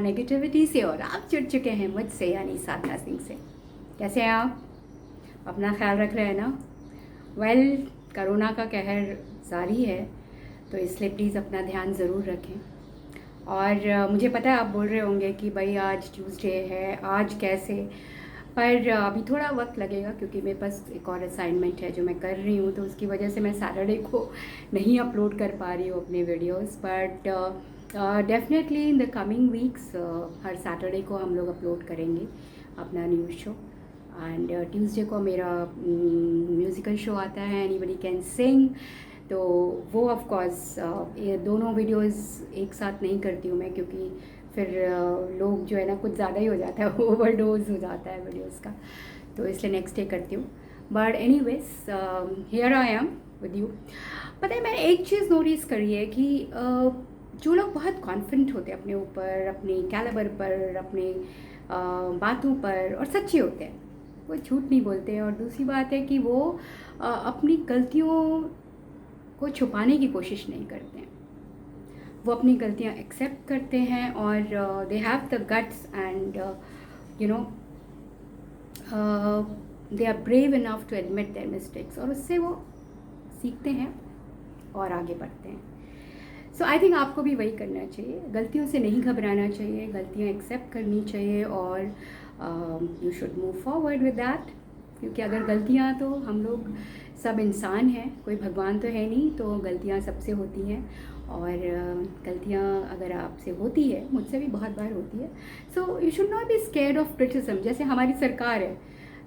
Negativity से और आप जुड़ चुके हैं मुझसे यानी साधना सिंह से। कैसे हैं आप? अपना ख्याल रख रहे हैं ना? वेल, कोरोना का कहर जारी है, तो इसलिए प्लीज़ अपना ध्यान ज़रूर रखें। और मुझे पता है आप बोल रहे होंगे कि भाई आज ट्यूसडे है, आज कैसे, पर अभी थोड़ा वक्त लगेगा क्योंकि मेरे पास एक और असाइनमेंट है जो मैं कर रही हूँ, तो उसकी वजह से मैं सैटरडे को नहीं अपलोड कर पा रही हूँ अपने videos. But definitely in the coming weeks her Saturday को हम लोग अपलोड करेंगे अपना न्यूज़ शो। एंड ट्यूसडे को मेरा म्यूज़िकल शो आता है, एनीबडी कैन सिंग, तो वो ऑफ कोर्स ये दोनों वीडियोस एक साथ नहीं करती हूँ मैं, क्योंकि फिर लोग जो है ना कुछ ज़्यादा ही हो जाता है, ओवरडोज हो जाता है वीडियोस का, तो इसलिए नेक्स्ट डे करती हूँ। But anyways, here I am with you. पता है, मैंने एक चीज़ नोटिस करी है कि जो लोग बहुत कॉन्फिडेंट होते हैं अपने ऊपर, अपने कैलिबर पर, अपने बातों पर, और सच्चे होते हैं, वो झूठ नहीं बोलते हैं। और दूसरी बात है कि वो अपनी गलतियों को छुपाने की कोशिश नहीं करते हैं, वो अपनी गलतियां एक्सेप्ट करते हैं और they have the guts and you know they are brave enough to admit their mistakes, और उससे वो सीखते हैं और आगे बढ़ते हैं। सो आई थिंक आपको भी वही करना चाहिए, गलतियों से नहीं घबराना चाहिए, गलतियाँ एक्सेप्ट करनी चाहिए और you should move forward with that. क्योंकि अगर गलतियाँ, तो हम लोग सब इंसान हैं, कोई भगवान तो है नहीं, तो गलतियाँ सबसे होती हैं। और गलतियाँ अगर आपसे होती है, मुझसे भी बहुत बार होती है, so you should not be scared of criticism. जैसे हमारी सरकार है,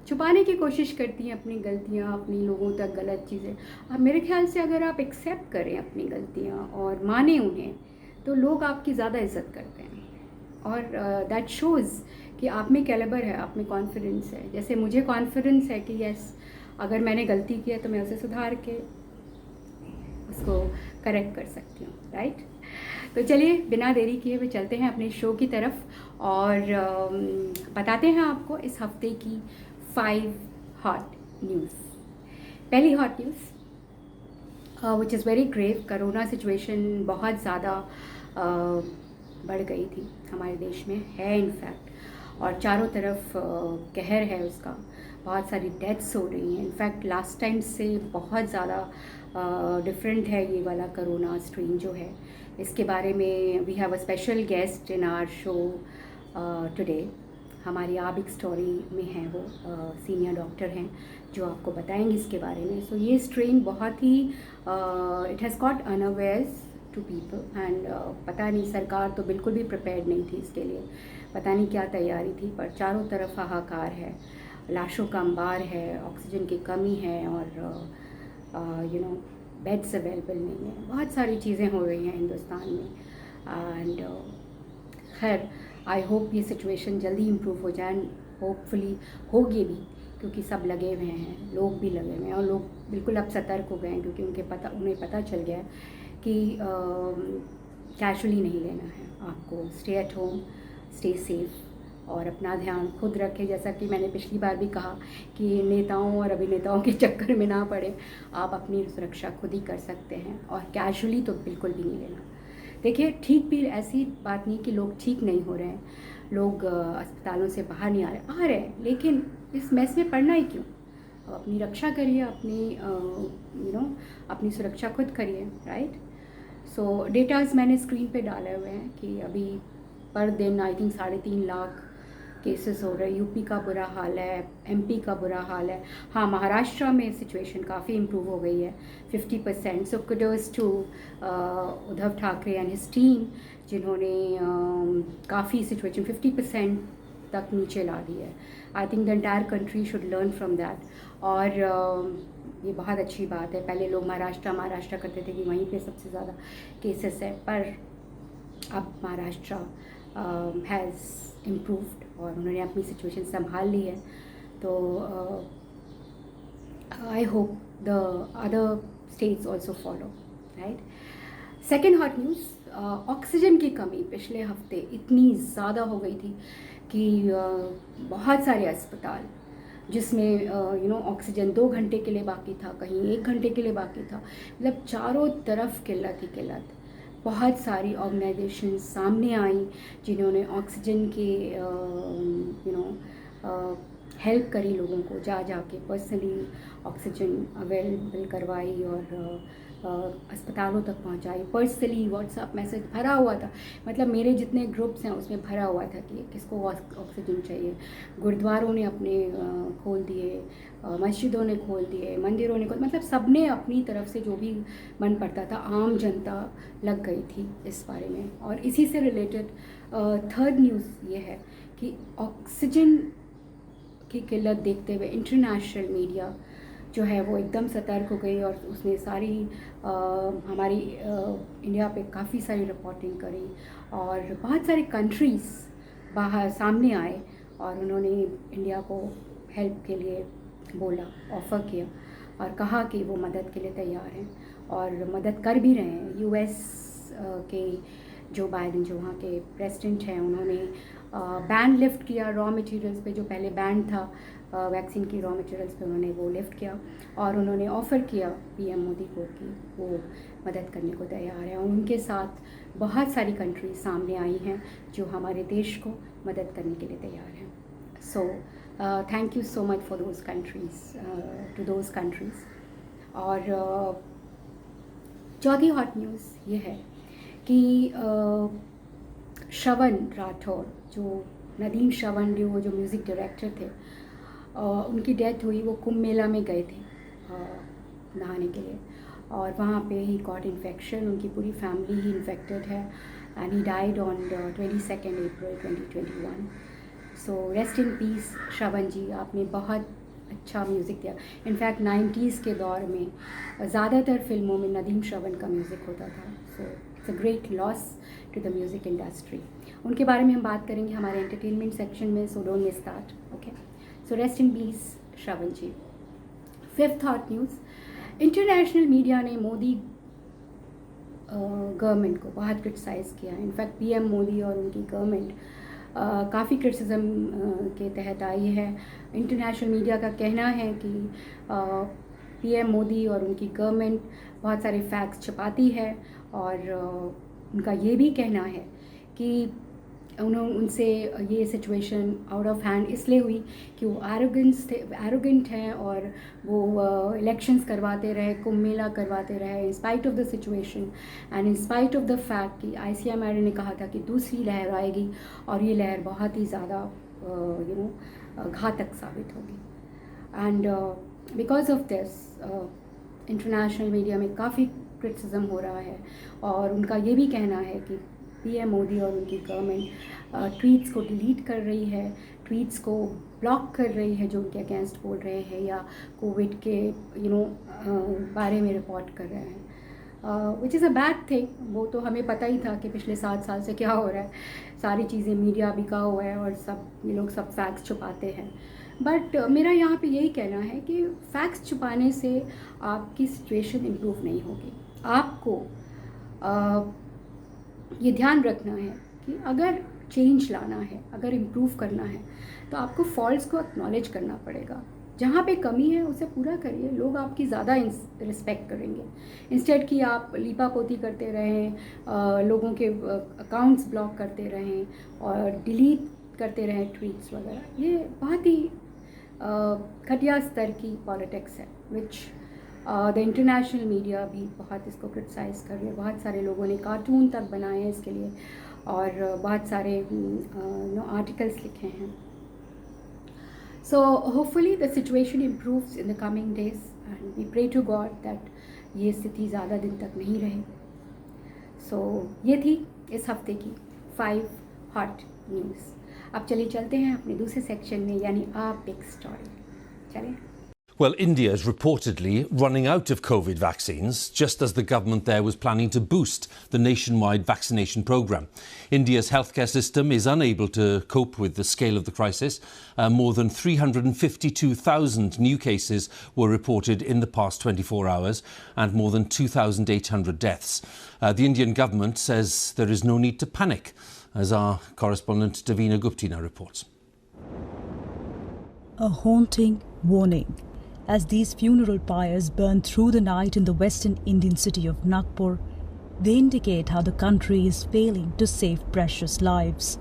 छुपाने की कोशिश करती हैं अपनी गलतियाँ, अपनी लोगों तक गलत चीज़ें। अब मेरे ख्याल से अगर आप एक्सेप्ट करें अपनी गलतियाँ और माने उन्हें, तो लोग आपकी ज़्यादा इज्जत करते हैं। और दैट शोज़ कि आप में कैलिबर है, आप में कॉन्फिडेंस है। जैसे मुझे कॉन्फिडेंस है कि यस, अगर मैंने गलती की है तो मैं उसे सुधार के उसको करेक्ट कर सकती हूँ, राइट? तो चलिए बिना देरी किए हुए चलते हैं अपने शो की तरफ और बताते हैं आपको इस हफ्ते की 5 हॉट न्यूज़। पहली hot news which is very grave. Corona situation बहुत ज़्यादा बढ़ गई थी हमारे देश में, है इनफैक्ट, और चारों तरफ कहर है उसका, बहुत सारी डेथ्स हो रही हैं। इनफैक्ट लास्ट टाइम से बहुत ज़्यादा डिफरेंट है ये वाला करोना स्ट्रेन जो है। इसके बारे में we have a special guest in our show today. हमारी आबिक स्टोरी में हैं वो, सीनियर डॉक्टर हैं जो आपको बताएंगे इसके बारे में। सो ये स्ट्रेन बहुत ही it has got unawares to people and पता नहीं, सरकार तो बिल्कुल भी प्रिपेयर्ड नहीं थी इसके लिए, पता नहीं क्या तैयारी थी, पर चारों तरफ हाहाकार है, लाशों का अंबार है, ऑक्सीजन की कमी है और यू नो बेड्स अवेलेबल नहीं है, बहुत सारी चीज़ें हो रही हैं हिंदुस्तान में। एंड खैर, आई होप ये सिचुएशन जल्दी इम्प्रूव हो जाए, होपफुली होगी भी, क्योंकि सब लगे हुए हैं, लोग भी लगे हुए हैं, और लोग बिल्कुल अब सतर्क हो गए हैं क्योंकि उन्हें पता चल गया है कि कैजुअली नहीं लेना है आपको। Stay at home, stay safe और अपना ध्यान खुद रखें। जैसा कि मैंने पिछली बार भी कहा कि नेताओं और अभिनेताओं के चक्कर में ना पड़े, आप अपनी सुरक्षा खुद ही कर सकते हैं और कैजुअली तो बिल्कुल भी नहीं लेना। देखिए, ठीक भी ऐसी बात नहीं कि लोग ठीक नहीं हो रहे हैं, लोग अस्पतालों से बाहर नहीं आ रहे हैं, लेकिन इस मैस में पड़ना ही क्यों? अपनी रक्षा करिए, अपनी अपनी सुरक्षा खुद करिए, राइट? सो डेटाज मैंने स्क्रीन पे डाले हुए हैं कि अभी पर दिन आई थिंक 3.5 लाख केसेस हो रहे हैं। यूपी का बुरा हाल है, एमपी का बुरा हाल है। हाँ, महाराष्ट्र में सिचुएशन काफ़ी इम्प्रूव हो गई है, 50%। So kudos to Uddhav Thackeray and his team, जिन्होंने काफ़ी सिचुएशन 50% तक नीचे ला दी है। I think the entire country should learn from that. और ये बहुत अच्छी बात है। पहले लोग महाराष्ट्र करते थे कि वहीं पे सबसे ज़्यादा केसेस है, पर अब महाराष्ट्र हैज़ इम्प्रूव्ड और उन्होंने अपनी सिचुएशन संभाल ली है। तो I hope the other states also follow, right. Second hot news, oxygen की कमी पिछले हफ्ते इतनी ज़्यादा हो गई थी कि बहुत सारे अस्पताल जिसमें ऑक्सीजन 2 घंटे के लिए बाकी था, कहीं 1 घंटे के लिए बाकी था, मतलब चारों तरफ किल्लत ही किल्लत। बहुत सारी ऑर्गेनाइजेशन सामने आई जिन्होंने ऑक्सीजन के हेल्प करी, लोगों को जा के पर्सनली ऑक्सीजन अवेलेबल करवाई और अस्पतालों तक पहुंचाई। पर्सनली व्हाट्सएप मैसेज भरा हुआ था, मतलब मेरे जितने ग्रुप्स हैं उसमें भरा हुआ था कि किसको ऑक्सीजन चाहिए। गुरुद्वारों ने अपने खोल दिए, मस्जिदों ने खोल दिए, मंदिरों ने खोल, मतलब सब ने अपनी तरफ से जो भी मन पड़ता था, आम जनता लग गई थी इस बारे में। और इसी से रिलेटेड थर्ड न्यूज़ ये है कि ऑक्सीजन की किल्लत देखते हुए इंटरनेशनल मीडिया जो है वो एकदम सतर्क हो गई और उसने सारी हमारी इंडिया पे काफ़ी सारी रिपोर्टिंग करी और बहुत सारे कंट्रीज़ बाहर सामने आए और उन्होंने इंडिया को हेल्प के लिए बोला, ऑफ़र किया और कहा कि वो मदद के लिए तैयार हैं और मदद कर भी रहे हैं। यूएस के जो बाइडेन, जो वहाँ के प्रेसिडेंट हैं, उन्होंने बैन लिफ्ट किया रॉ मटेरियल्स पे, जो पहले बैन था वैक्सीन की रॉ मटेरियल्स पे, उन्होंने वो लिफ्ट किया और उन्होंने ऑफ़र किया पीएम मोदी को कि वो मदद करने को तैयार है। और उनके साथ बहुत सारी कंट्रीज सामने आई हैं जो हमारे देश को मदद करने के लिए तैयार हैं। So thank you so much for those countries, to those countries. और चौथी हॉट न्यूज़ ये है कि श्रवण राठौर, जो नदीम श्रवण जो म्यूज़िक डायरेक्टर थे, उनकी डेथ हुई। वो कुंभ मेला में गए थे नहाने के लिए और वहाँ पे ही गॉट इन्फेक्शन, उनकी पूरी फैमिली ही इन्फेक्टेड है and he died on 22 April 2021। So rest in peace Shravan ji, आपने बहुत अच्छा म्यूज़िक दिया। इनफैक्ट 90s के दौर में ज़्यादातर फिल्मों में नदीम श्रवण का म्यूज़िक होता था। So it's a great loss to the music industry. उनके बारे में हम बात करेंगे हमारे एंटरटेनमेंट सेक्शन में, so don't miss that, okay. So rest in peace Shravan ji. Fifth hot news, international media ने मोदी गवर्नमेंट को बहुत क्रिटिसाइज़ किया। इनफैक्ट पीएम मोदी और उनकी गवर्नमेंट काफ़ी क्रिटिसिज्म के तहत आई है। इंटरनेशनल मीडिया का कहना है कि पीएम मोदी और उनकी गवर्नमेंट बहुत सारे फैक्ट्स छुपाती है और उनका ये भी कहना है कि उनसे ये सिचुएशन आउट ऑफ हैंड इसलिए हुई कि वो एरोगेंट हैं और वो इलेक्शंस करवाते रहे, कुंभ मेला करवाते रहे in spite of the situation and in spite of the fact कि ICMR ने कहा था कि दूसरी लहर आएगी और ये लहर बहुत ही ज़्यादा घातक साबित होगी। And because of this international media में काफ़ी क्रिटिसिज्म हो रहा है और उनका ये भी कहना है कि पीएम मोदी और उनकी गवर्नमेंट ट्वीट्स को डिलीट कर रही है, ट्वीट्स को ब्लॉक कर रही है जो उनके अगेंस्ट बोल रहे हैं या कोविड के बारे में रिपोर्ट कर रहे हैं, which is a bad thing. वो तो हमें पता ही था कि पिछले 7 साल से क्या हो रहा है, सारी चीज़ें मीडिया बिका हुआ है और सब ये लोग सब फैक्ट्स छुपाते हैं। बट मेरा यहाँ पे यही कहना है कि फैक्ट्स छुपाने से आपकी सिचुएशन इम्प्रूव नहीं होगी। आपको ये ध्यान रखना है कि अगर चेंज लाना है, अगर इम्प्रूव करना है, तो आपको फॉल्ट्स को एक्नॉलेज करना पड़ेगा। जहाँ पे कमी है उसे पूरा करिए, लोग आपकी ज़्यादा रिस्पेक्ट करेंगे। इंस्टेड कि आप लीपापोती करते रहें, लोगों के अकाउंट्स ब्लॉक करते रहें और डिलीट करते रहें ट्वीट्स वगैरह, ये बहुत ही घटिया स्तर की पॉलिटिक्स है विच द इंटरनेशनल मीडिया भी बहुत इसको क्रिटिसाइज़ कर रही है। बहुत सारे लोगों ने कार्टून तक बनाए हैं इसके लिए और बहुत सारे आर्टिकल्स लिखे हैं। So hopefully the situation improves in the coming days and we pray to God that ये स्थिति ज़्यादा दिन तक नहीं रहे। सो ये थी इस हफ्ते की 5 हॉट न्यूज़। अब चलिए चलते हैं अपने दूसरे सेक्शन में, यानी आ बिग स्टोरी। चलें। Well, India is reportedly running out of COVID vaccines, just as the government there was planning to boost the nationwide vaccination programme. India's healthcare system is unable to cope with the scale of the crisis. More than 352,000 new cases were reported in the past 24 hours and more than 2,800 deaths. The Indian government says there is no need to panic, as our correspondent Davina Guptina reports. A haunting warning. As these funeral pyres burn through the night in the western Indian city of Nagpur, they indicate how the country is failing to save precious lives.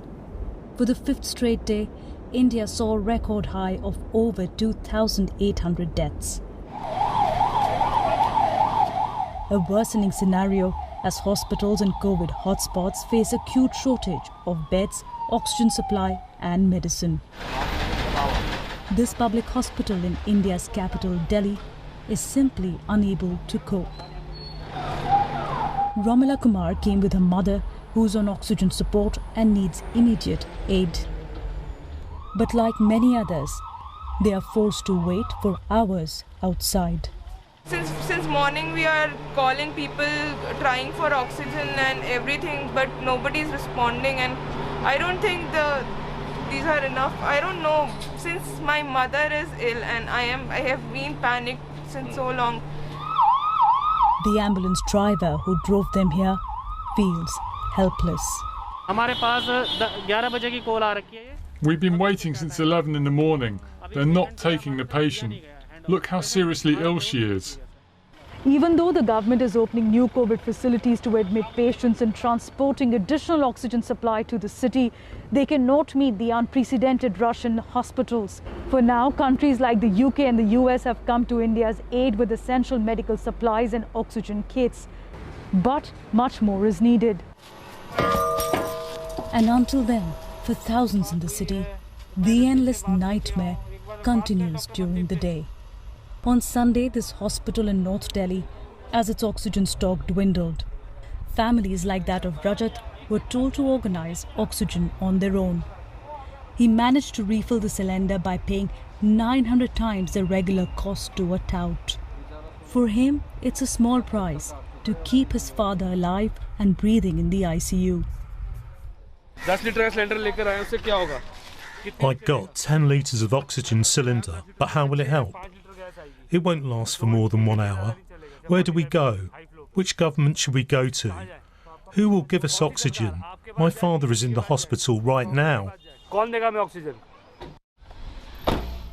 For the fifth straight day, India saw a record high of over 2,800 deaths. A worsening scenario as hospitals and COVID hotspots face acute shortage of beds, oxygen supply and medicine. This public hospital in India's capital, Delhi, is simply unable to cope. Romila Kumar came with her mother, who's on oxygen support and needs immediate aid. But like many others, they are forced to wait for hours outside. Since morning we are calling people, trying for oxygen and everything, but nobody's responding, and I don't think these are enough. I don't know, since my mother is ill and I have been panicked since so long. The ambulance driver who drove them here feels helpless. We've been waiting since 11 in the morning. They're not taking the patient. Look how seriously ill she is. Even though the government is opening new COVID facilities to admit patients and transporting additional oxygen supply to the city, they cannot meet the unprecedented rush in hospitals. For now, countries like the UK and the US have come to India's aid with essential medical supplies and oxygen kits. But much more is needed. And until then, for thousands in the city, the endless nightmare continues during the day. On Sunday, this hospital in North Delhi, as its oxygen stock dwindled, families like that of Rajat were told to organize oxygen on their own. He managed to refill the cylinder by paying 900 times the regular cost to a tout. For him, it's a small price to keep his father alive and breathing in the ICU. I got 10 litres of oxygen cylinder, but how will it help? It won't last for more than 1 hour. Where do we go? Which government should we go to? Who will give us oxygen? My father is in the hospital right now.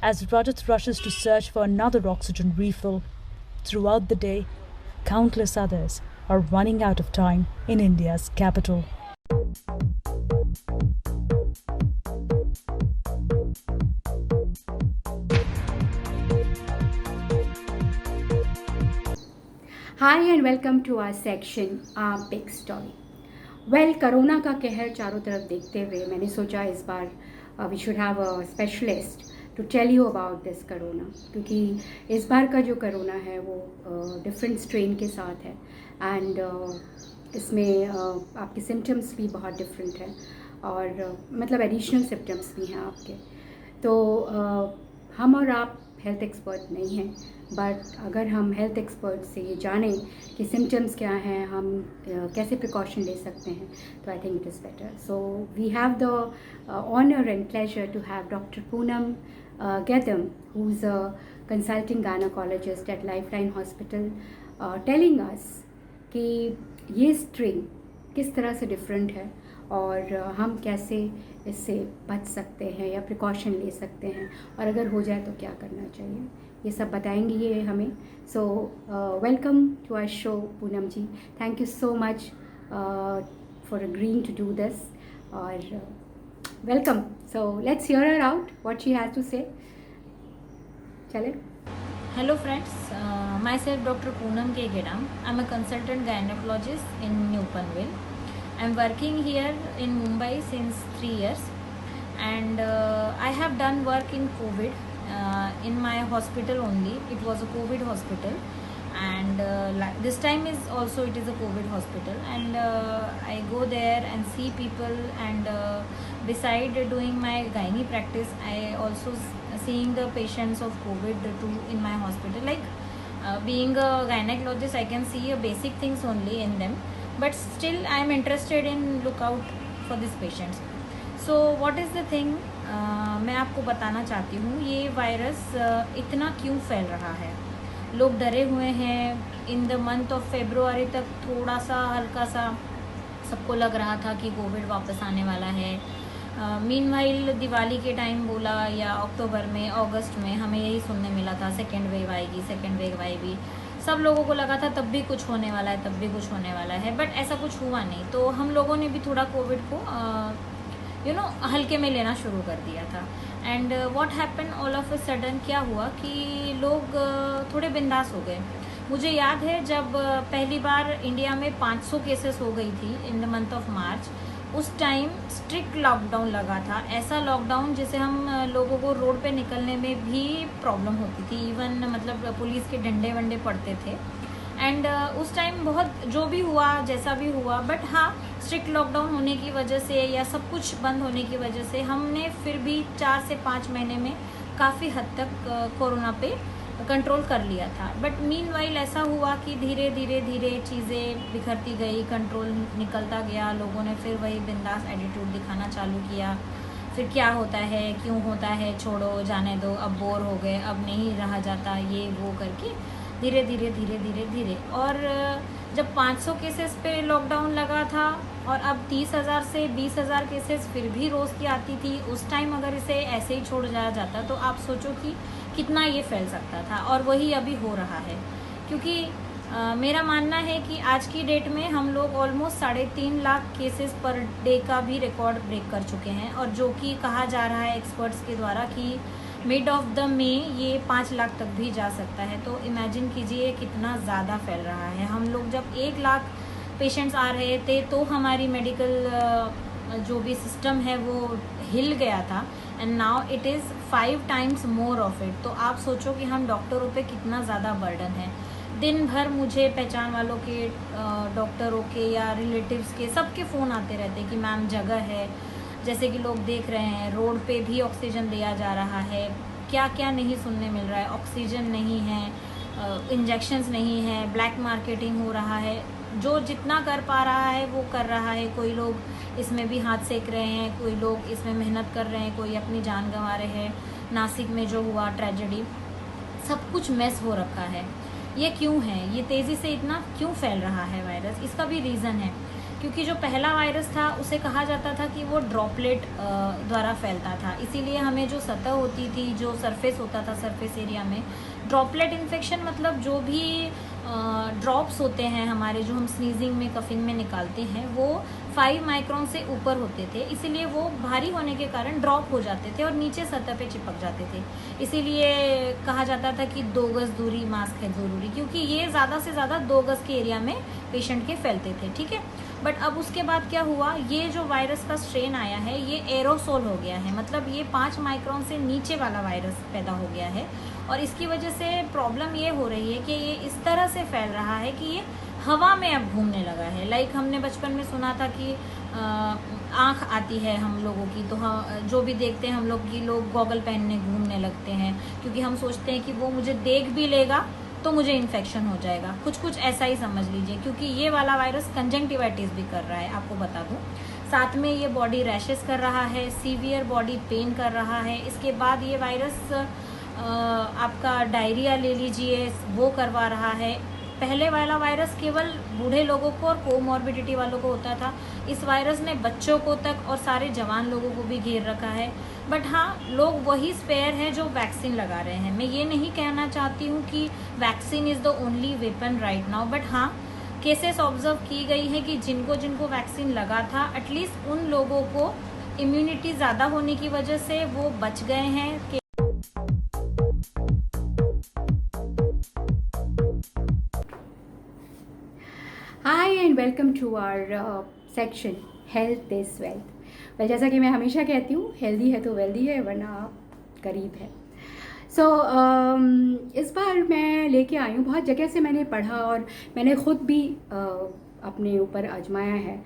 As Rajat rushes to search for another oxygen refill, throughout the day, countless others are running out of time in India's capital. Hi and welcome to our section, our big story. Well, corona का कहर चारों तरफ देखते हुए मैंने सोचा इस बार we should have a specialist to tell you about this corona, क्योंकि इस बार का जो कोरोना है वो different strain के साथ है and इसमें आपके symptoms भी बहुत different हैं और मतलब additional symptoms भी हैं आपके. तो हम और आप हेल्थ एक्सपर्ट नहीं हैं, बट अगर हम हेल्थ एक्सपर्ट से ये जानें कि सिम्टम्स क्या हैं, हम कैसे प्रिकॉशन ले सकते हैं, तो I think it is better. So we have the honour and pleasure to have doctor Poonam Gaidam, who is a consulting gynaecologist at Lifeline hospital, telling us कि ये स्ट्रेन किस तरह से डिफरेंट है और हम कैसे इससे बच सकते हैं या प्रिकॉशन ले सकते हैं, और अगर हो जाए तो क्या करना चाहिए, ये सब बताएंगी ये हमें. So welcome to our show Poonam ji. Thank you so much for agreeing to do this और welcome. So let's hear her out what she has to say. चले. Hello friends, myself Dr. Poonam K. Gedam. I'm a consultant gynecologist in New Panvel. I'm working here in Mumbai since 3 years and I have done work in COVID in my hospital only. It was a COVID hospital and this time is also it is a COVID hospital and I go there and see people and beside doing my gynae practice I also seeing the patients of COVID too in my hospital. Like being a gynecologist, I can see basic things only in them, but still I am interested in look out for these patients. So what is the thing, मैं आपको बताना चाहती हूँ ये virus इतना क्यों फैल रहा है. लोग डरे हुए हैं. In the month of February तक थोड़ा सा हल्का सा सबको लग रहा था कि कोविड वापस आने वाला है. मीनवाइल दिवाली के टाइम बोला या अक्टूबर में अगस्त में हमें यही सुनने मिला था सेकेंड वेव आएगी, सेकेंड वेव आएगी. सब लोगों को लगा था तब भी कुछ होने वाला है, तब भी कुछ होने वाला है, बट ऐसा कुछ हुआ नहीं. तो हम लोगों ने भी थोड़ा कोविड को हल्के में लेना शुरू कर दिया था. And what happen all of a sudden, क्या हुआ कि लोग थोड़े बिंदास हो गए. मुझे याद है जब पहली बार इंडिया में 500 केसेस हो गई थी in the month of March, उस टाइम स्ट्रिक्ट लॉकडाउन लगा था. ऐसा लॉकडाउन जिसे हम लोगों को रोड पे निकलने में भी प्रॉब्लम होती थी. इवन मतलब पुलिस के डंडे वंडे पड़ते थे. एंड उस टाइम बहुत जो भी हुआ जैसा भी हुआ, बट हाँ स्ट्रिक्ट लॉकडाउन होने की वजह से या सब कुछ बंद होने की वजह से हमने फिर भी 4 से 5 महीने में काफ़ी हद तक कोरोना पे कंट्रोल कर लिया था. बट मीनवाइल ऐसा हुआ कि धीरे धीरे धीरे चीज़ें बिखरती गई, कंट्रोल निकलता गया. लोगों ने फिर वही बिंदास एटीट्यूड दिखाना चालू किया. फिर क्या होता है, क्यों होता है, छोड़ो जाने दो, अब बोर हो गए, अब नहीं रहा जाता, ये वो करके धीरे धीरे धीरे धीरे धीरे. और जब 500 केसेस पे लॉकडाउन लगा था और अब 30,000 से 20,000 केसेस फिर भी रोज़ की आती थी, उस टाइम अगर इसे ऐसे ही छोड़ जाया जाता तो आप सोचो कि कितना ये फैल सकता था. और वही अभी हो रहा है, क्योंकि मेरा मानना है कि आज की डेट में हम लोग almost 3.5 lakh cases per day का भी रिकॉर्ड ब्रेक कर चुके हैं. और जो कि कहा जा रहा है एक्सपर्ट्स के द्वारा कि मिड ऑफ द में ये 5 लाख तक भी जा सकता है. तो इमेजिन कीजिए कितना ज़्यादा फैल रहा है. हम लोग जब 1 लाख पेशेंट्स आ रहे थे तो हमारी मेडिकल जो भी सिस्टम है वो हिल गया था. And now it is 5 times more of it. तो आप सोचो कि हम डॉक्टरों पे कितना ज़्यादा बर्डन है. दिन भर मुझे पहचान वालों के, डॉक्टरों के या रिलेटिव्स के, सबके फ़ोन आते रहते कि मैम जगह है. जैसे कि लोग देख रहे हैं रोड पे भी ऑक्सीजन दिया जा रहा है. क्या क्या नहीं सुनने मिल रहा है. ऑक्सीजन नहीं है, इंजेक्शंस नहीं है, ब्लैक मार्केटिंग हो रहा है. जो जितना कर पा रहा है वो कर रहा है. कोई लोग इसमें भी हाथ सेक रहे हैं, कोई लोग इसमें मेहनत कर रहे हैं, कोई अपनी जान गंवा रहे हैं. नासिक में जो हुआ ट्रेजेडी, सब कुछ मेस हो रखा है. ये क्यों है, ये तेज़ी से इतना क्यों फैल रहा है वायरस? इसका भी रीज़न है, क्योंकि जो पहला वायरस था उसे कहा जाता था कि वो ड्रॉपलेट द्वारा फैलता था. इसीलिए हमें जो सतह होती थी, जो सरफेस होता था, सरफेस एरिया में ड्रॉपलेट इन्फेक्शन मतलब जो भी ड्रॉप्स होते हैं हमारे, जो हम स्नीजिंग में, कफिंग में निकालते हैं, वो 5 माइक्रोन से ऊपर होते थे. इसीलिए वो भारी होने के कारण ड्रॉप हो जाते थे और नीचे सतह पे चिपक जाते थे. इसीलिए कहा जाता था कि 2 गज दूरी, मास्क है ज़रूरी, क्योंकि ये ज़्यादा से ज़्यादा 2 गज के एरिया में पेशेंट के फैलते थे. ठीक है. बट अब उसके बाद क्या हुआ, ये जो वायरस का स्ट्रेन आया है ये एरोसोल हो गया है. मतलब ये 5 माइक्रोन से नीचे वाला वायरस पैदा हो गया है. और इसकी वजह से प्रॉब्लम ये हो रही है कि ये इस तरह से फैल रहा है कि ये हवा में अब घूमने लगा है. लाइक हमने बचपन में सुना था कि आँख आती है हम लोगों की, तो हम जो भी देखते हैं हम लोग की लोग गॉगल पहनने घूमने लगते हैं, क्योंकि हम सोचते हैं कि वो मुझे देख भी लेगा तो मुझे इन्फेक्शन हो जाएगा. कुछ ऐसा ही समझ लीजिए, क्योंकि ये वाला वायरस कंजंक्टिवाइटिस भी कर रहा है, आपको बता दूं. साथ में ये बॉडी रैशेस कर रहा है, सीवियर बॉडी पेन कर रहा है. इसके बाद ये वायरस आपका डायरिया ले लीजिए, वो करवा रहा है. पहले वाला वायरस केवल बूढ़े लोगों को और कोमॉर्बिडिटी वालों को होता था. इस वायरस ने बच्चों को तक और सारे जवान लोगों को भी घेर रखा है. बट हाँ, लोग वही स्पेयर हैं जो वैक्सीन लगा रहे हैं. मैं ये नहीं कहना चाहती हूँ कि vaccine is the only weapon right now, but हाँ केसेस ऑब्जर्व की गई है कि जिनको वैक्सीन लगा था, एटलीस्ट उन लोगों को इम्यूनिटी ज़्यादा होने की वजह से वो बच गए हैं. Hi and welcome to our section Health is Wealth. well, जैसा कि मैं हमेशा कहती हूँ, हेल्दी है तो वेल्दी है, वरना गरीब है. सो इस बार मैं लेके आई हूँ, बहुत जगह से मैंने पढ़ा और मैंने ख़ुद भी अपने ऊपर आजमाया है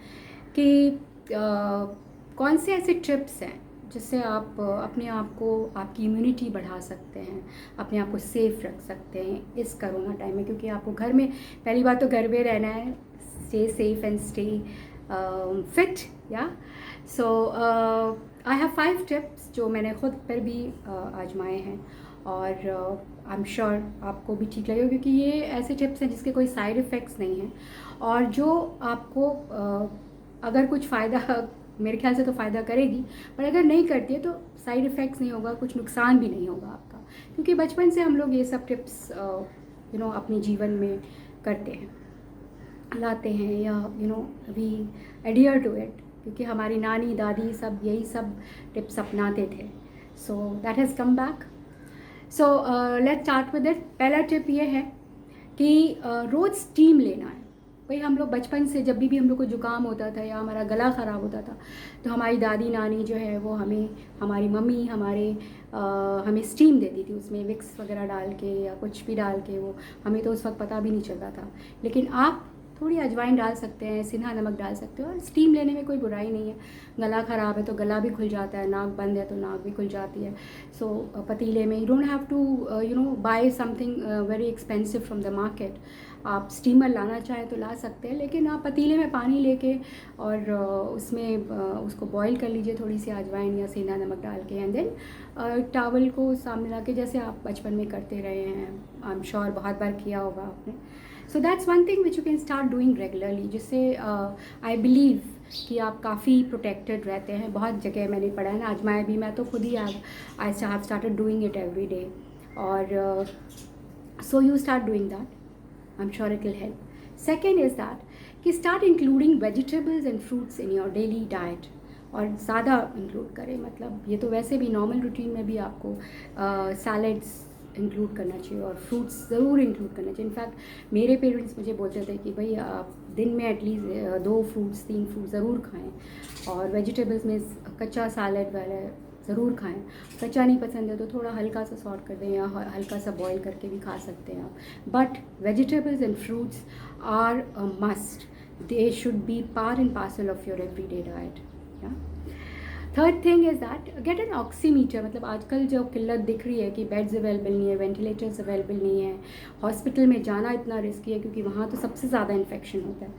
कि कौन से ऐसे ट्रिप्स हैं जिससे आप अपने आप को, आपकी इम्यूनिटी बढ़ा सकते हैं, अपने आप को सेफ़ रख सकते हैं इस कोरोना टाइम में, क्योंकि आपको घर में, पहली बात तो घर में रहना है, stay safe and stay fit, या सो आई हैव 5 टिप्स जो मैंने खुद पर भी आजमाए हैं, और आई एम श्योर आपको भी ठीक लगेगा, क्योंकि ये ऐसे टिप्स हैं जिसके कोई साइड इफ़ेक्ट्स नहीं हैं, और जो आपको अगर कुछ फ़ायदा, मेरे ख्याल से तो फ़ायदा करेगी, पर अगर नहीं करती है तो साइड इफ़ेक्ट्स नहीं होगा, कुछ नुकसान भी नहीं होगा आपका, क्योंकि बचपन से हम लोग ये सब टिप्स अपने जीवन में करते हैं, लाते हैं, या वी एडियर टू इट, क्योंकि हमारी नानी दादी सब यही सब टिप्स अपनाते थे. So that has come back. So let's start with it. पहला टिप ये है कि रोज़ स्टीम लेना है. भाई हम लोग बचपन से जब भी हम लोग को ज़ुकाम होता था या हमारा गला ख़राब होता था, तो हमारी दादी नानी जो है वो हमें, हमारी मम्मी हमें स्टीम देती थी, उसमें विक्स वगैरह डाल के या कुछ भी डाल के, वो हमें तो उस वक्त पता भी नहीं चलता था. लेकिन आप थोड़ी अजवाइन डाल सकते हैं, सिन्हा नमक डाल सकते हो, और स्टीम लेने में कोई बुराई नहीं है. गला ख़राब है तो गला भी खुल जाता है, नाक बंद है तो नाक भी खुल जाती है. सो पतीले में, you don't have to buy something very expensive from the market. आप स्टीमर लाना चाहें तो ला सकते हैं, लेकिन आप पतीले में पानी लेके और उसमें उसको बॉईल कर लीजिए, थोड़ी सी अजवाइन या सेंधा नमक डाल के, एंड देन टॉवल को सामने ला के, जैसे आप बचपन में करते रहे हैं, आई एम श्योर बहुत बार किया होगा आपने. So that's one thing which you can start doing regularly, जिससे आई बिलीव कि आप काफ़ी प्रोटेक्टेड रहते हैं. बहुत जगह मैंने पढ़ा है ना, आजमाया भी, मैं तो खुद ही I have started doing it every day, और so you start doing that. I'm sure it will help. Second is that कि start including vegetables and fruits in your daily diet, और ज़्यादा इंक्लूड करें. मतलब ये तो वैसे भी नॉर्मल रूटीन में भी आपको सैलड्स इंक्लूड करना चाहिए और फ्रूट्स ज़रूर इंक्लूड करना चाहिए. इनफैक्ट मेरे पेरेंट्स मुझे बोलते थे कि भाई आप दिन में एटलीस्ट 2 फ्रूट्स 3 फ्रूट्स ज़रूर खाएँ, और वेजिटेबल्स में कच्चा सैलड वाला ज़रूर खाएं. कच्चा नहीं पसंद है तो थोड़ा हल्का सा सॉट कर दें, या हल्का सा बॉईल करके भी खा सकते हैं आप. But vegetables and fruits are a must. They should be part and parcel of your everyday diet. Third thing is that get an oximeter. मतलब आजकल जो किल्लत दिख रही है कि बेड्स अवेलेबल नहीं है, वेंटिलेटर्स अवेलेबल नहीं है, हॉस्पिटल में जाना इतना रिस्की है, क्योंकि वहाँ तो सबसे ज़्यादा इन्फेक्शन होता है.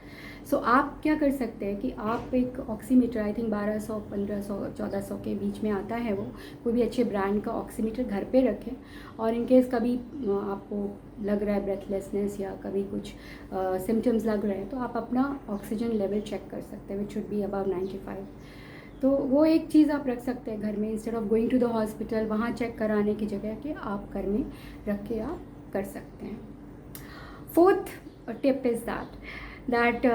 सो आप क्या कर सकते हैं कि आप एक ऑक्सीमीटर, आई थिंक 1200 1500 1400 के बीच में आता है वो, कोई भी अच्छे ब्रांड का ऑक्सीमीटर घर पे रखें, और इनकेस कभी आपको लग रहा है ब्रेथलेसनेस या कभी कुछ सिम्टम्स लग रहे हैं, तो आप अपना ऑक्सीजन लेवल चेक कर सकते हैं, विच शुड बी अबव 95. तो वो एक चीज़ आप रख सकते हैं घर में, instead of going to the hospital, वहाँ चेक कराने की जगह कि आप घर में रख के आप कर सकते हैं. फोर्थ टिप इज़ दैट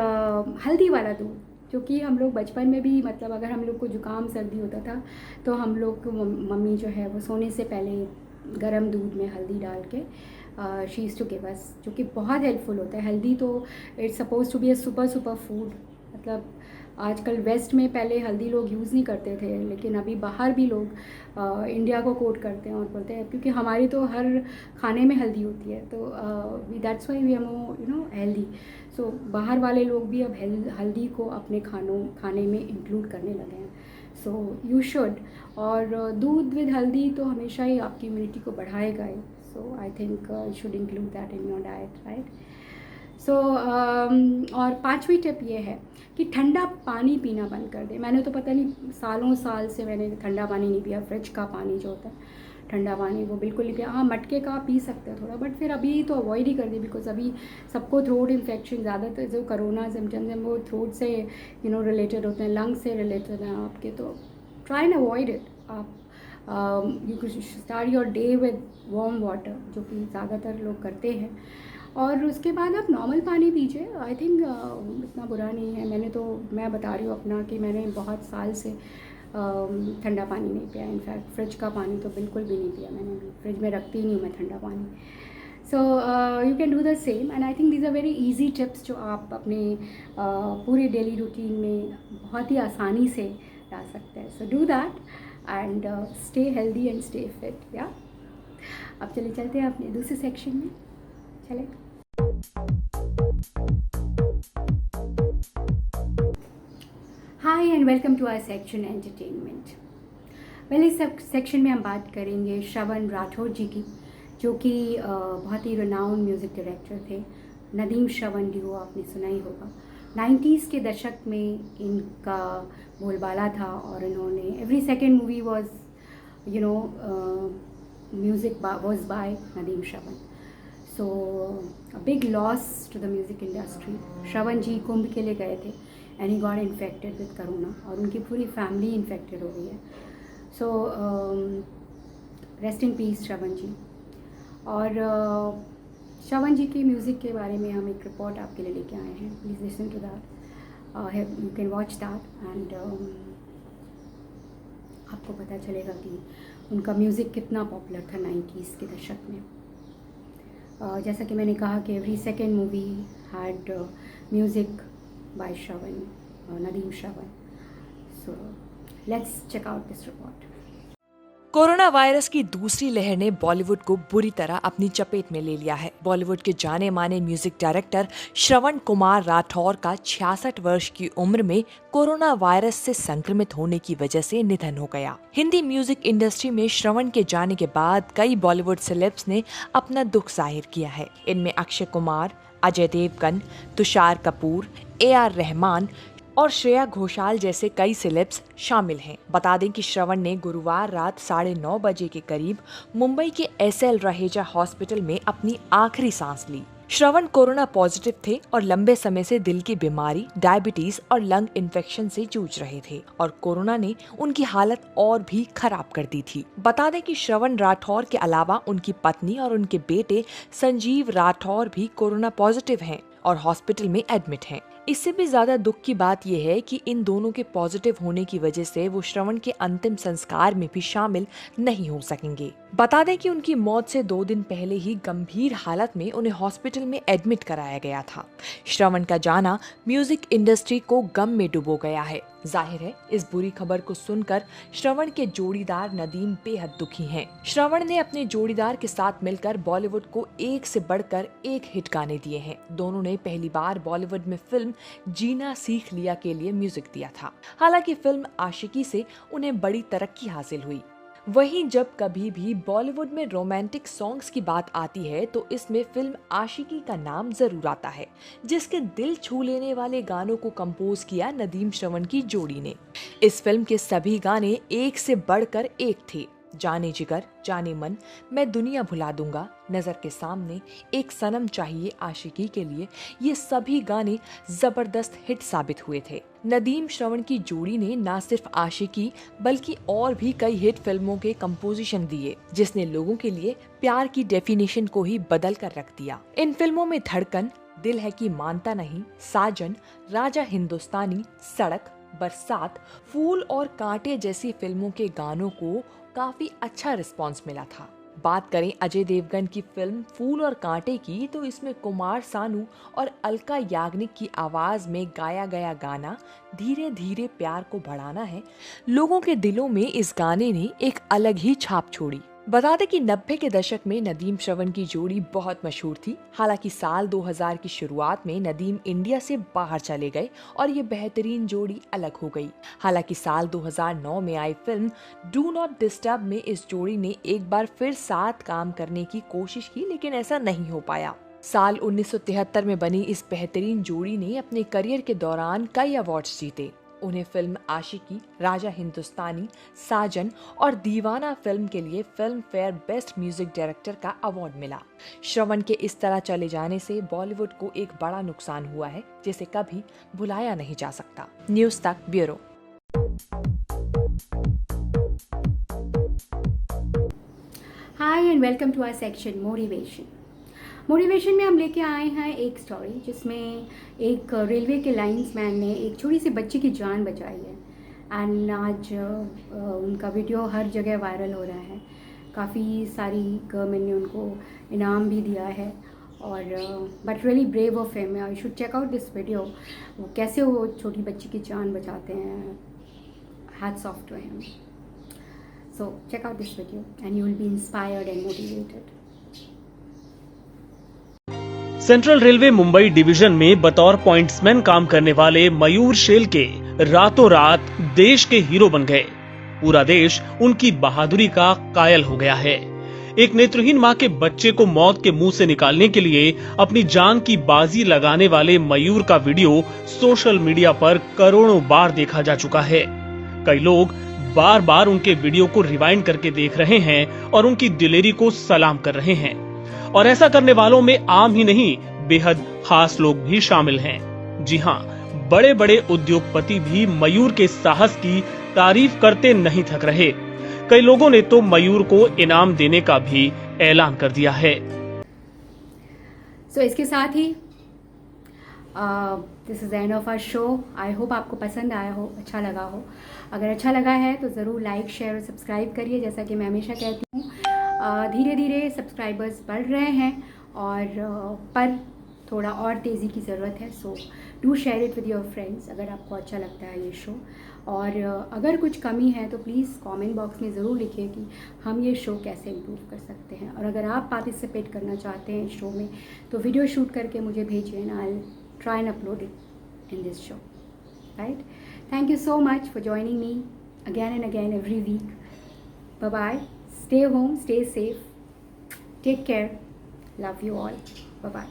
हल्दी वाला दूध, जो कि हम लोग बचपन में भी, मतलब अगर हम लोग को जुकाम सर्दी होता था तो हम लोग को मम्मी जो है वो सोने से पहले गरम दूध में हल्दी डाल के she used to give us, जो कि बहुत हेल्पफुल होता है. हल्दी तो it's suppose to be a super food. मतलब आजकल वेस्ट में पहले हल्दी लोग यूज़ नहीं करते थे, लेकिन अभी बाहर भी लोग इंडिया को कोट करते हैं और बोलते हैं, क्योंकि हमारी तो हर खाने में हल्दी होती है, तो that's why we are more healthy. So बाहर वाले लोग भी अब हल्दी को अपने खाने में इंक्लूड करने लगे हैं. So you should. और दूध विद हल्दी तो हमेशा ही आपकी इम्यूनिटी को बढ़ाएगा ही. So I think you should include that in your diet, right. So और 5वीं टिप ये है कि ठंडा पानी पीना बंद कर दें. मैंने तो पता नहीं सालों साल से मैंने ठंडा पानी नहीं पिया. फ्रिज का पानी जो होता है ठंडा पानी, वो बिल्कुल नहीं पिया. हाँ, मटके का पी सकते हैं थोड़ा, बट फिर अभी तो अवॉइड ही कर दी, बिकॉज अभी सबको थ्रोट इन्फेक्शन, ज़्यादातर जो कोरोना सिम्टम्स हैं वो थ्रोट से रिलेटेड होते हैं, लंग्स से रिलेटेड हैं आपके. तो ट्राई एंड अवॉइड इट. आप you can start your day with warm water, जो कि ज़्यादातर लोग करते हैं, और उसके बाद आप नॉर्मल पानी पीजिए. आई थिंक इतना बुरा नहीं है. मैं बता रही हूँ अपना कि मैंने बहुत साल से ठंडा पानी नहीं पिया. इनफैक्ट फ्रिज का पानी तो बिल्कुल भी नहीं पिया मैंने भी. फ्रिज में रखती नहीं हूँ मैं ठंडा पानी. So you can do the same, and I think these are very easy tips जो आप अपने पूरे डेली रूटीन में बहुत ही आसानी से ला सकते हैं. So do that and stay healthy and stay fit. या अब चलते हैं अपने दूसरे सेक्शन में. चले. Hi and welcome to our section entertainment. पहले इस सेक्शन में हम बात करेंगे श्रवण राठौर जी की, जो कि बहुत ही रिनाउंड म्यूज़िक डायरेक्टर थे। नदीम श्रवण डुओ आपने सुना ही होगा। 90s के दशक में इनका बोलबाला था और इन्होंने every second movie was music was by Nadeem Shravan. So a big loss to the music industry. Shravan ji Kumbh के लिए गए थे and he got infected with corona और उनकी पूरी फैमिली इन्फेक्टेड हो गई है। So rest in peace Shravan ji. और श्रवण जी के म्यूज़िक के बारे में हम एक रिपोर्ट आपके लिए लेके आए हैं। Please listen to that, you can watch that and आपको पता चलेगा कि उनका म्यूज़िक कितना पॉपुलर था 90s के दशक में। जैसा कि मैंने कहा कि every second movie had music by Shravan, Nadeem Shravan. So let's check out this report. Corona virus की दूसरी लहर ने बॉलीवुड को बुरी तरह अपनी चपेट में ले लिया है। बॉलीवुड के जाने माने म्यूजिक डायरेक्टर श्रवण कुमार राठौर का 66 वर्ष की उम्र में कोरोना वायरस से संक्रमित होने की वजह से निधन हो गया। हिंदी म्यूजिक इंडस्ट्री में श्रवण के जाने के बाद कई बॉलीवुड सेलेब्स ने अपना दुख जाहिर किया है। इनमें अक्षय कुमार, अजय देवगन, तुषार कपूर, AR रहमान और श्रेया घोषाल जैसे कई सेलेब्स शामिल हैं। बता दें कि श्रवण ने गुरुवार रात 9:30 बजे के करीब मुंबई के SL रहेजा हॉस्पिटल में अपनी आखिरी सांस ली। श्रवण कोरोना पॉजिटिव थे और लंबे समय से दिल की बीमारी, डायबिटीज और लंग इन्फेक्शन से जूझ रहे थे और कोरोना ने उनकी हालत और भी खराब कर दी थी। बता दें कि श्रवण राठौर के अलावा उनकी पत्नी और उनके बेटे संजीव राठौर भी कोरोना पॉजिटिव हैं और हॉस्पिटल में एडमिट हैं। इससे भी ज्यादा दुख की बात यह है कि इन दोनों के पॉजिटिव होने की वजह से वो श्रवण के अंतिम संस्कार में भी शामिल नहीं हो सकेंगे। बता दें कि उनकी मौत से 2 दिन पहले ही गंभीर हालत में उन्हें हॉस्पिटल में एडमिट कराया गया था। श्रवण का जाना म्यूजिक इंडस्ट्री को गम में डुबो गया है। जाहिर है इस बुरी खबर को सुनकर श्रवण के जोड़ीदार नदीम बेहद दुखी हैं। श्रवण ने अपने जोड़ीदार के साथ मिलकर बॉलीवुड को एक से बढ़कर एक हिट गाने दिए हैं। दोनों ने पहली बार बॉलीवुड में फिल्म जीना सीख लिया के लिए म्यूजिक दिया था। हालांकि फिल्म आशिकी से उन्हें बड़ी तरक्की हासिल हुई। वहीं जब कभी भी बॉलीवुड में रोमांटिक सॉन्ग्स की बात आती है तो इसमें फिल्म आशिकी का नाम जरूर आता है, जिसके दिल छू लेने वाले गानों को कंपोज किया नदीम श्रवण की जोड़ी ने। इस फिल्म के सभी गाने एक से बढ़कर एक थे। जाने जिगर, जाने मन, मैं दुनिया भुला दूंगा, नजर के सामने, एक सनम चाहिए आशिकी के लिए, ये सभी गाने जबरदस्त हिट साबित हुए थे। नदीम श्रवण की जोड़ी ने न सिर्फ आशिकी बल्कि और भी कई हिट फिल्मों के कंपोजिशन दिए, जिसने लोगों के लिए प्यार की डेफिनेशन को ही बदल कर रख दिया। इन फिल्मों में धड़कन, दिल है कि मानता नहीं, साजन, राजा हिंदुस्तानी, सड़क, बरसात, फूल और कांटे जैसी फिल्मों के गानों को काफी अच्छा रिस्पांस मिला था। बात करें अजय देवगन की फिल्म फूल और कांटे की तो इसमें कुमार सानू और अलका याग्निक की आवाज में गाया गया गाना धीरे धीरे प्यार को बढ़ाना है, लोगों के दिलों में इस गाने ने एक अलग ही छाप छोड़ी। बता दें कि 90 के दशक में नदीम श्रवण की जोड़ी बहुत मशहूर थी। हालांकि साल 2000 की शुरुआत में नदीम इंडिया से बाहर चले गए और ये बेहतरीन जोड़ी अलग हो गई। हालांकि साल 2009 में आई फिल्म डू नॉट डिस्टर्ब में इस जोड़ी ने एक बार फिर साथ काम करने की कोशिश की, लेकिन ऐसा नहीं हो पाया। साल 1973 में बनी इस बेहतरीन जोड़ी ने अपने करियर के दौरान कई अवार्ड्स जीते। उन्हें फिल्म आशिकी, राजा हिंदुस्तानी, साजन और दीवाना फिल्म के लिए film fair best music director का अवार्ड मिला। श्रवण के इस तरह चले जाने से बॉलीवुड को एक बड़ा नुकसान हुआ है, जिसे कभी भुलाया नहीं जा सकता। News Tak bureau. Hi and welcome to our section motivation में हम लेके आए हैं एक स्टोरी जिसमें एक रेलवे के लाइन्समैन ने एक छोटी सी बच्ची की जान बचाई है एंड आज उनका वीडियो हर जगह वायरल हो रहा है। काफ़ी सारी गवर्नमेंट ने उनको इनाम भी दिया है और but really brave of him, you should check out this video. वो कैसे वो छोटी बच्ची की जान बचाते हैं, hats off to him. So check out this video and you will be inspired and motivated. Central railway Mumbai division में बतौर पॉइंट्समैन काम करने वाले मयूर शेलके रातों रात देश के हीरो बन गए। पूरा देश उनकी बहादुरी का कायल हो गया है। एक नेत्रहीन मां के बच्चे को मौत के मुंह से निकालने के लिए अपनी जान की बाजी लगाने वाले मयूर का वीडियो सोशल मीडिया पर करोड़ों बार देखा जा चुका है। कई लोग बार बार उनके वीडियो को रिवाइंड करके देख रहे हैं और उनकी दिलेरी को सलाम कर रहे हैं। और ऐसा करने वालों में आम ही नहीं, बेहद खास लोग भी शामिल हैं। जी हाँ, बड़े बड़े उद्योगपति भी मयूर के साहस की तारीफ करते नहीं थक रहे। कई लोगों ने तो मयूर को इनाम देने का भी ऐलान कर दिया है। सो इसके साथ ही this is the end of our show. I hope आपको पसंद आया हो, अच्छा लगा हो। अगर अच्छा लगा है तो ज़रूर लाइक, शेयर और सब्सक्राइब करिए। जैसा कि मैं हमेशा कहती हूँ, धीरे धीरे सब्सक्राइबर्स बढ़ रहे हैं और पर थोड़ा और तेज़ी की ज़रूरत है। So do share it with your friends अगर आपको अच्छा लगता है ये शो। और अगर कुछ कमी है तो प्लीज़ कमेंट बॉक्स में ज़रूर लिखिए कि हम ये शो कैसे इम्प्रूव कर सकते हैं। और अगर आप पार्टिसिपेट करना चाहते हैं इस शो में तो वीडियो शूट करके मुझे भेजिए ना, I try and upload it in this show, right? Thank you so much for joining me again and again every week. Bye bye, stay home, stay safe, take care, love you all, bye bye.